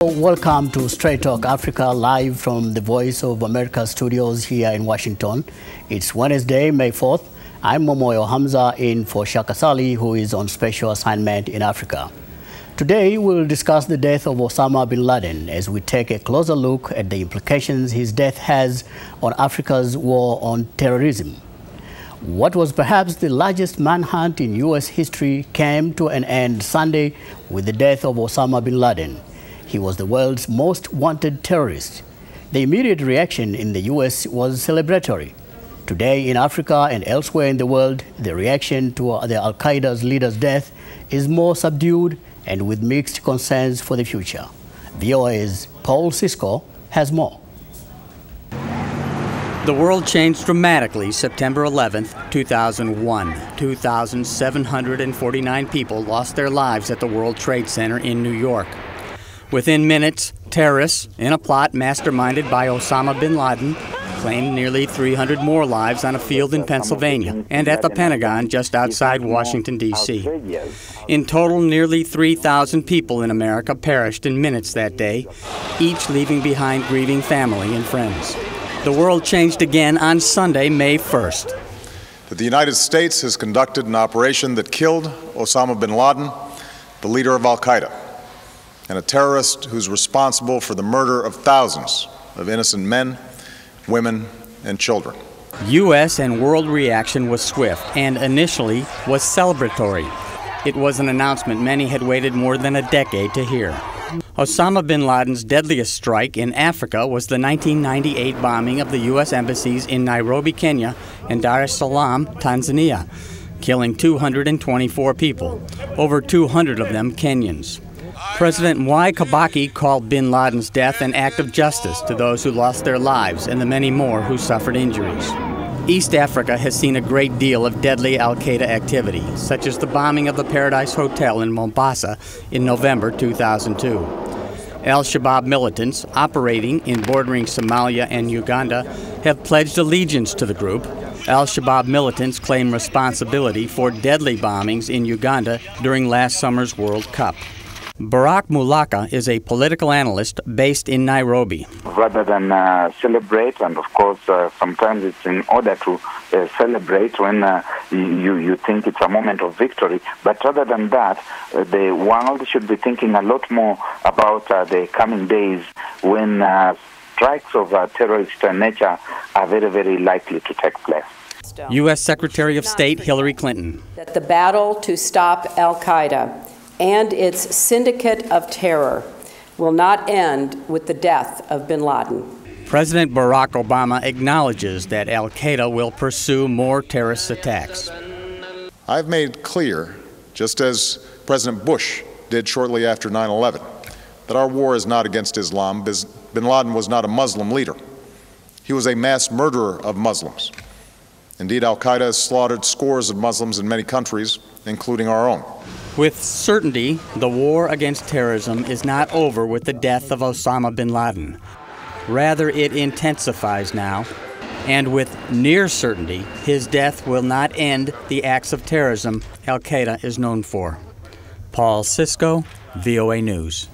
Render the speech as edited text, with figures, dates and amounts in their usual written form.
Welcome to Straight Talk Africa, live from the Voice of America studios here in Washington. It's Wednesday, May 4th. I'm Mwamoyo Hamza in for Shaka Sali, who is on special assignment in Africa. Today, we'll discuss the death of Osama bin Laden as we take a closer look at the implications his death has on Africa's war on terrorism. What was perhaps the largest manhunt in U.S. history came to an end Sunday with the death of Osama bin Laden. He was the world's most wanted terrorist. The immediate reaction in the U.S. was celebratory. Today in Africa and elsewhere in the world, the reaction to the al-Qaeda's leader's death is more subdued and with mixed concerns for the future. VOA's Paul Sisco has more. The world changed dramatically September 11th, 2001. 2,749 people lost their lives at the World Trade Center in New York. Within minutes, terrorists, in a plot masterminded by Osama bin Laden, claimed nearly 300 more lives on a field in Pennsylvania and at the Pentagon just outside Washington, D.C. In total, nearly 3,000 people in America perished in minutes that day, each leaving behind grieving family and friends. The world changed again on Sunday, May 1st. That the United States has conducted an operation that killed Osama bin Laden, the leader of al-Qaida, and a terrorist who's responsible for the murder of thousands of innocent men, women, and children. U.S. and world reaction was swift and initially was celebratory. It was an announcement many had waited more than a decade to hear. Osama bin Laden's deadliest strike in Africa was the 1998 bombing of the U.S. embassies in Nairobi, Kenya, and Dar es Salaam, Tanzania, killing 224 people, over 200 of them Kenyans. President Mwai Kibaki called bin Laden's death an act of justice to those who lost their lives and the many more who suffered injuries. East Africa has seen a great deal of deadly al-Qaeda activity, such as the bombing of the Paradise Hotel in Mombasa in November 2002. Al-Shabaab militants operating in bordering Somalia and Uganda have pledged allegiance to the group. Al-Shabaab militants claim responsibility for deadly bombings in Uganda during last summer's World Cup. Barak Mulaka is a political analyst based in Nairobi. Rather than celebrate, and of course sometimes it's in order to celebrate when you think it's a moment of victory, but rather than that, the world should be thinking a lot more about the coming days when strikes of terrorist nature are very, very likely to take place. U.S. Secretary of State Hillary Clinton. That the battle to stop al-Qaeda and its syndicate of terror will not end with the death of bin Laden. President Barack Obama acknowledges that al-Qaeda will pursue more terrorist attacks. I've made clear, just as President Bush did shortly after 9/11, that our war is not against Islam. Bin Laden was not a Muslim leader. He was a mass murderer of Muslims. Indeed, al-Qaeda has slaughtered scores of Muslims in many countries, including our own. With certainty, the war against terrorism is not over with the death of Osama bin Laden. Rather, it intensifies now, and with near certainty, his death will not end the acts of terrorism al-Qaeda is known for. Paul Sisco, VOA News.